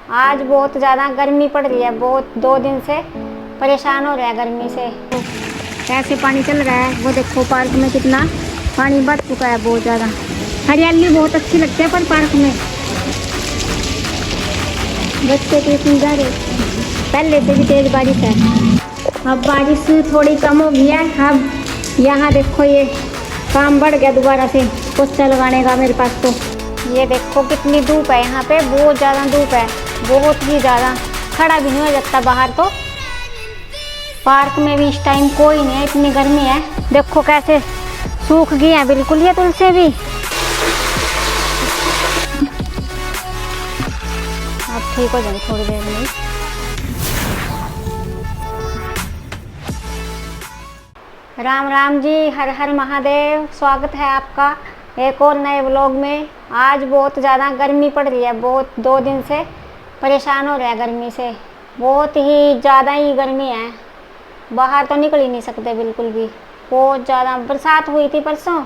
आज बहुत ज़्यादा गर्मी पड़ रही है, बहुत 2 दिन से परेशान हो रहे हैं गर्मी से। कैसे पानी चल रहा है वो देखो, पार्क में कितना पानी बढ़ चुका है, बहुत ज़्यादा। हरियाली बहुत अच्छी लगती है पर पार्क में बच्चे ट्यूशन जा रहे, पहले से भी तेज बारिश है। अब बारिश थोड़ी कम हो गई है। अब यहाँ देखो ये काम बढ़ गया दोबारा से पोछा लगाने का मेरे पास। तो ये देखो कितनी धूप है यहाँ पे, बहुत ज़्यादा धूप है, बहुत ही ज़्यादा। खड़ा भी नहीं हो जाता बाहर। तो पार्क में भी इस टाइम कोई नहीं है, इतनी गर्मी है। देखो कैसे सूख गई है बिल्कुल ये तुलसी भी। अब ठीक हो जाए थोड़ी देर में। राम राम जी, हर हर महादेव। स्वागत है आपका एक और नए व्लॉग में। आज बहुत ज़्यादा गर्मी पड़ रही है, बहुत 2 दिन से परेशान हो रहे हैं गर्मी से। बहुत ही ज़्यादा ही गर्मी है, बाहर तो निकल ही नहीं सकते बिल्कुल भी। बहुत ज़्यादा बरसात हुई थी परसों,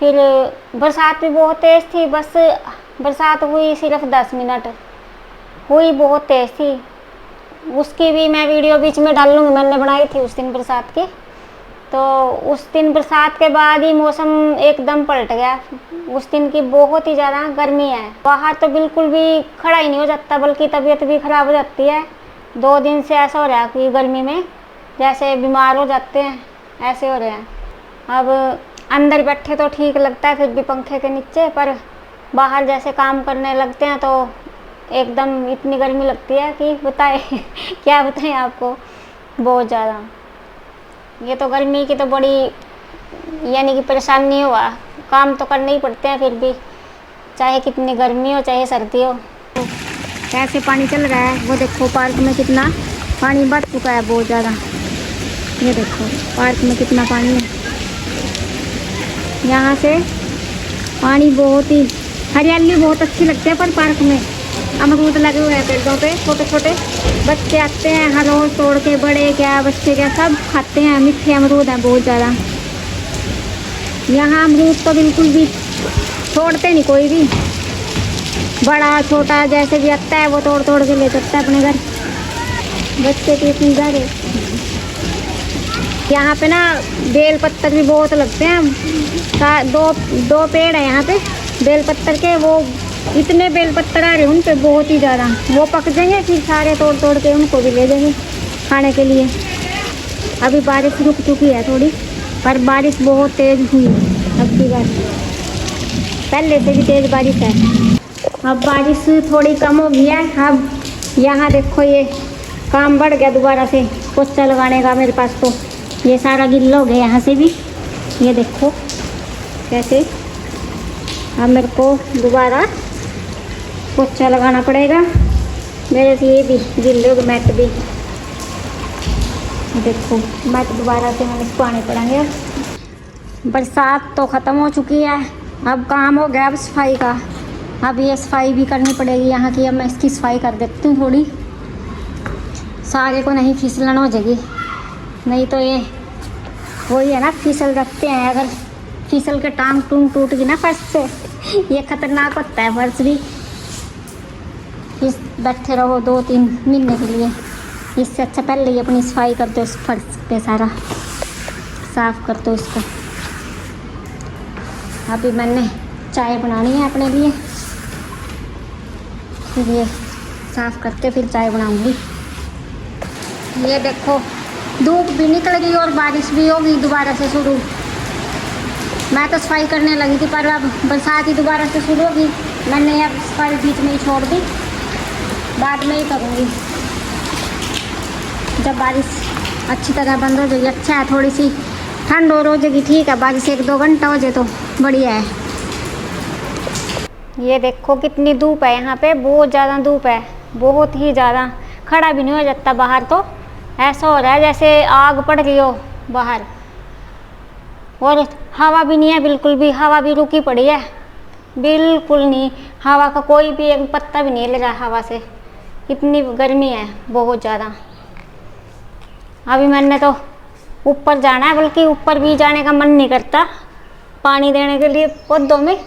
फिर बरसात भी बहुत तेज़ थी। बस बरसात हुई सिर्फ 10 मिनट हुई, बहुत तेज़ थी। उसकी भी मैं वीडियो बीच में डाल लूँगी, मैंने बनाई थी उस दिन बरसात की। तो उस दिन बरसात के बाद ही मौसम एकदम पलट गया। उस दिन की बहुत ही ज़्यादा गर्मी है, बाहर तो बिल्कुल भी खड़ा ही नहीं हो जाता, बल्कि तबीयत भी ख़राब हो जाती है। 2 दिन से ऐसा हो रहा है कि गर्मी में जैसे बीमार हो जाते हैं, ऐसे हो रहे हैं। अब अंदर बैठे तो ठीक लगता है फिर भी पंखे के नीचे, पर बाहर जैसे काम करने लगते हैं तो एकदम इतनी गर्मी लगती है कि बताए क्या बताएं आपको, बहुत ज़्यादा। ये तो गर्मी की तो बड़ी यानी कि परेशानी हुआ। काम तो करने ही पड़ते हैं फिर भी, चाहे कितनी गर्मी हो चाहे सर्दी हो। कैसे पानी चल रहा है वो देखो, पार्क में कितना पानी बढ़ चुका है, बहुत ज़्यादा। ये देखो पार्क में कितना पानी है। यहाँ से पानी बहुत ही, हरियाली बहुत अच्छी लगती है पर पार्क में अमरूद लगे हुए हैं पेड़ों पे, छोटे छोटे। बच्चे आते हैं हर रोज तोड़ के, बड़े क्या बच्चे क्या सब खाते हैं। मीठे अमरूद हैं बहुत ज़्यादा। यहाँ अमरूद तो बिल्कुल भी छोड़ते नहीं कोई भी, बड़ा छोटा जैसे भी आता है वो तोड़ तोड़ के ले सकता है अपने घर। बच्चे ट्यूशन जा रहे। यहाँ पे ना बेल पत्तर भी बहुत लगते हैं। दो पेड़ है यहाँ पे बेल पत्तर के। वो इतने बेल पत्तर आ रहे हैं उन पे बहुत ही ज़्यादा। वो पक जाएंगे फिर सारे तोड़ तोड़ के उनको भी ले जाएंगे खाने के लिए। अभी बारिश रुक चुकी है थोड़ी, पर बारिश बहुत तेज़ हुई अब की बार, पहले से भी तेज़ बारिश है। अब बारिश थोड़ी कम हो गई है। अब यहाँ देखो ये काम बढ़ गया दोबारा से पोछा लगाने का मेरे पास। तो ये सारा गिल्ला हो गया यहाँ से भी, ये देखो कैसे। अब मेरे को दोबारा पोछा लगाना पड़ेगा। मेरे से ये भी गिल्ले हो गए, मैट भी देखो, मैट दोबारा से मैंने सुखाने पड़ेंगे। बरसात तो ख़त्म हो चुकी है, अब काम हो गया अब सफाई का। अब ये सफाई भी करनी पड़ेगी यहाँ की। अब मैं इसकी सफाई कर देती हूँ थोड़ी, सारे को नहीं फिसलन हो जाएगी। नहीं तो ये वही है ना, फिसल रखते हैं, अगर फिसल के टांग टूंग टूट गई ना फर्श से, ये खतरनाक होता है फर्श भी। इस बैठे रहो 2-3 महीने के लिए, इससे अच्छा पहले ही अपनी सफाई कर दो, इस फर्श पे सारा साफ़ कर दो इसको। अभी मैंने चाय बनानी है अपने लिए, फिर ये साफ़ करते फिर चाय बनाऊंगी। ये देखो धूप भी निकल गई और बारिश भी हो गई दोबारा से शुरू। मैं तो सफाई करने लगी थी पर अब बरसात ही दोबारा से शुरू होगी। मैंने अब सफाई बीच में ही छोड़ दी, बाद में ही करूँगी जब बारिश अच्छी तरह बंद हो जाएगी। अच्छा है, थोड़ी सी ठंड और हो जाएगी, ठीक है। बारिश 1-2 घंटा हो जाए तो बढ़िया है। ये देखो कितनी धूप है यहाँ पे, बहुत ज़्यादा धूप है, बहुत ही ज़्यादा। खड़ा भी नहीं हो जाता बाहर, तो ऐसा हो रहा है जैसे आग पड़ रही हो बाहर। और हवा भी नहीं है बिल्कुल भी, हवा भी रुकी पड़ी है बिल्कुल नहीं। हवा का कोई भी एक पत्ता भी नहीं ले रहा हवा से, इतनी गर्मी है बहुत ज़्यादा। अभी मैंने तो ऊपर जाना है, बल्कि ऊपर भी जाने का मन नहीं करता पानी देने के लिए पौधों में।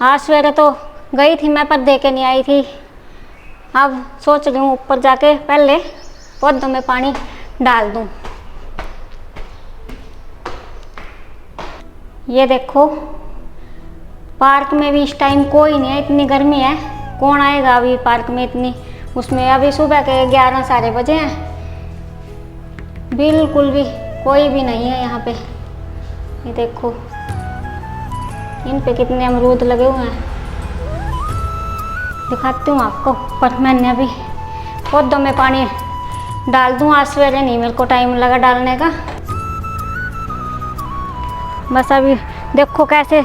आज सवेरे तो गई थी मैं पर दे के नहीं आई थी, अब सोच रही हूँ ऊपर जाके पहले पौधों में पानी डाल दूँ। ये देखो पार्क में भी इस टाइम कोई नहीं है, इतनी गर्मी है, कौन आएगा अभी पार्क में इतनी, उसमें अभी सुबह के 11 साढ़े बजे हैं, बिल्कुल भी कोई भी नहीं है यहाँ पे। ये देखो इन पे कितने अमरूद लगे हुए हैं, दिखाती हूँ आपको। पर मैंने अभी पौधों में पानी डाल दूँ, आज सवेरे नहीं मेरे को टाइम लगा डालने का। बस अभी देखो कैसे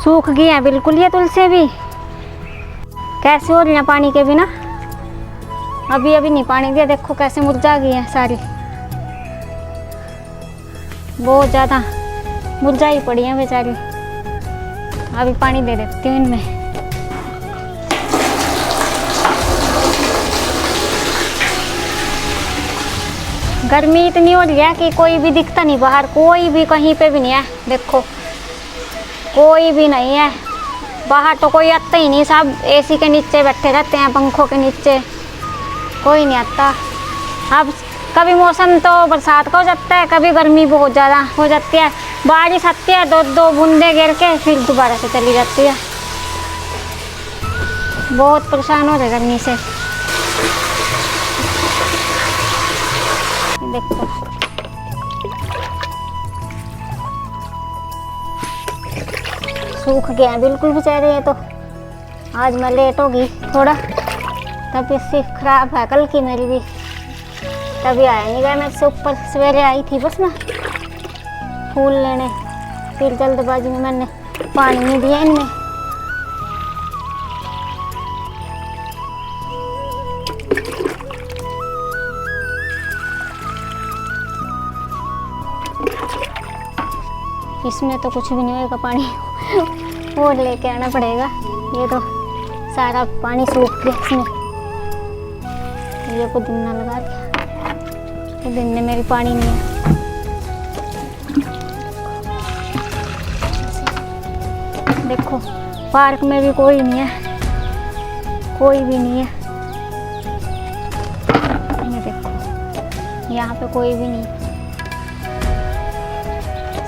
सूख गई हैं बिल्कुल ये तुलसी भी, कैसे हो रही है पानी के बिना। अभी नहीं पानी दिया, देखो कैसे मुरझा गई हैं सारी, बहुत ज़्यादा मुरझाई पड़ी हैं बेचारी। अभी पानी दे देती हूँ इनमें। गर्मी इतनी हो रही है कि कोई भी दिखता नहीं बाहर, कोई भी कहीं पे भी नहीं है। देखो कोई भी नहीं है बाहर, तो कोई आता ही नहीं, सब एसी के नीचे बैठे रहते हैं, पंखों के नीचे, कोई नहीं आता। अब कभी मौसम तो बरसात का हो जाता है, कभी गर्मी बहुत ज़्यादा हो जाती है, बारिश आती है, दो बूंदे गिर के फिर दोबारा से चली जाती है। बहुत परेशान हो रहे गर्मी से। देखो सूख गया बिल्कुल बेचारे। ये तो आज मैं लेट हो गई थोड़ा, तबीयत सी खराब है कल की मेरी भी, तभी आया नहीं गया मैं से ऊपर। सवेरे आई थी बस ना फूल लेने, फिर जल्दबाजी में मैंने पानी नहीं दिया इनमें। इसमें तो कुछ भी नहीं होगा, पानी और लेके आना पड़ेगा। ये तो सारा पानी सूख गया इसमें। ये पुदीना लगा दिया, पुदीने मेरी पानी नहीं है। देखो पार्क में भी कोई नहीं है, कोई भी नहीं है। ये देखो यहाँ पे कोई भी नहीं,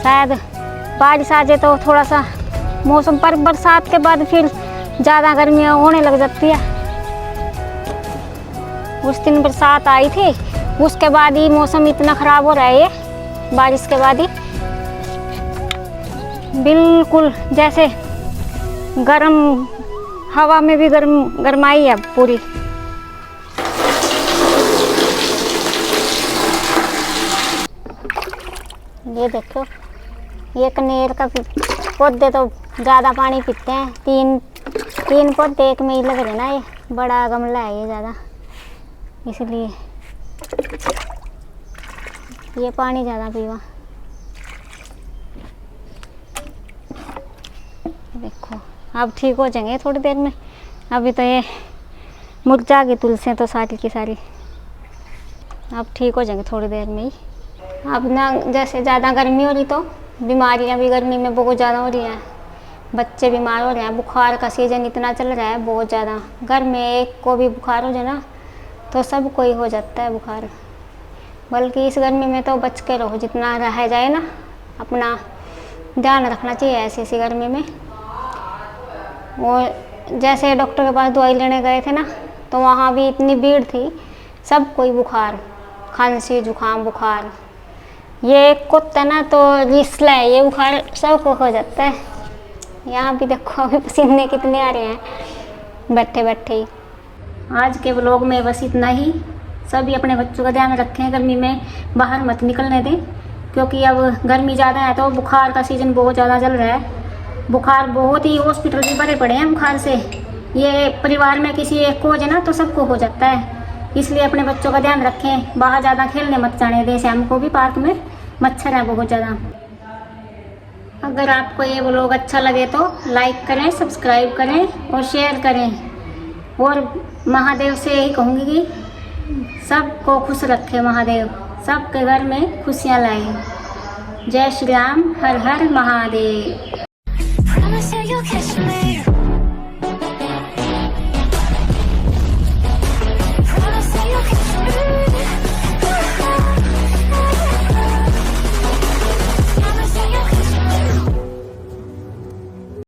शायद बारिश आ जाए तो थोड़ा सा मौसम, पर बरसात के बाद फिर ज़्यादा गर्मी होने लग जाती है। उस दिन बरसात आई थी, उसके बाद ही मौसम इतना ख़राब हो रहा है, ये बारिश के बाद ही बिल्कुल जैसे गर्म हवा में भी गर्माई है पूरी। ये देखो ये कनेर का पौधे तो ज़्यादा पानी पीते हैं, तीन पौधे एक में ही लग रहे ना, ये बड़ा गमला है ये ज़्यादा, इसलिए ये पानी ज़्यादा पीवा। देखो अब ठीक हो जाएंगे थोड़ी देर में, अभी तो ये मुरझा गई तुलसियाँ तो सारी की सारी, अब ठीक हो जाएंगे थोड़ी देर में ही। अब ना जैसे ज़्यादा गर्मी हो रही तो बीमारियां भी गर्मी में बहुत ज़्यादा हो रही हैं, बच्चे बीमार हो रहे हैं, बुखार का सीज़न इतना चल रहा है बहुत ज़्यादा। घर में एक को भी बुखार हो जाए ना तो सब कोई हो जाता है बुखार। बल्कि इस गर्मी में तो बच के रहो जितना रह जाए ना, अपना ध्यान रखना चाहिए ऐसी गर्मी में। और जैसे डॉक्टर के पास दवाई लेने गए थे ना, तो वहाँ भी इतनी भीड़ थी, सब कोई बुखार, खांसी जुकाम बुखार। ये कुत्ता ना तो रिसला है, ये बुखार सबको हो जाता है। यहाँ भी देखो अभी पसीने कितने आ रहे हैं बैठे बैठे ही। आज के व्लॉग में बस इतना ही। सभी अपने बच्चों का ध्यान रखें, गर्मी में बाहर मत निकलने दें, क्योंकि अब गर्मी ज़्यादा है तो बुखार का सीज़न बहुत ज़्यादा चल रहा है। बुखार बहुत ही, हॉस्पिटल भी भरे पड़े हैं बुखार से। ये परिवार में किसी एक को हो जाए ना तो सबको हो जाता है, इसलिए अपने बच्चों का ध्यान रखें। बाहर ज़्यादा खेलने मत जाने दें, शाम को भी पार्क में मच्छर है बहुत ज़्यादा। अगर आपको ये व्लॉग अच्छा लगे तो लाइक करें, सब्सक्राइब करें और शेयर करें। और महादेव से यही कहूँगी कि सबको खुश रखे महादेव, सबके घर में खुशियाँ लाए। जय श्री राम, हर हर महादेव।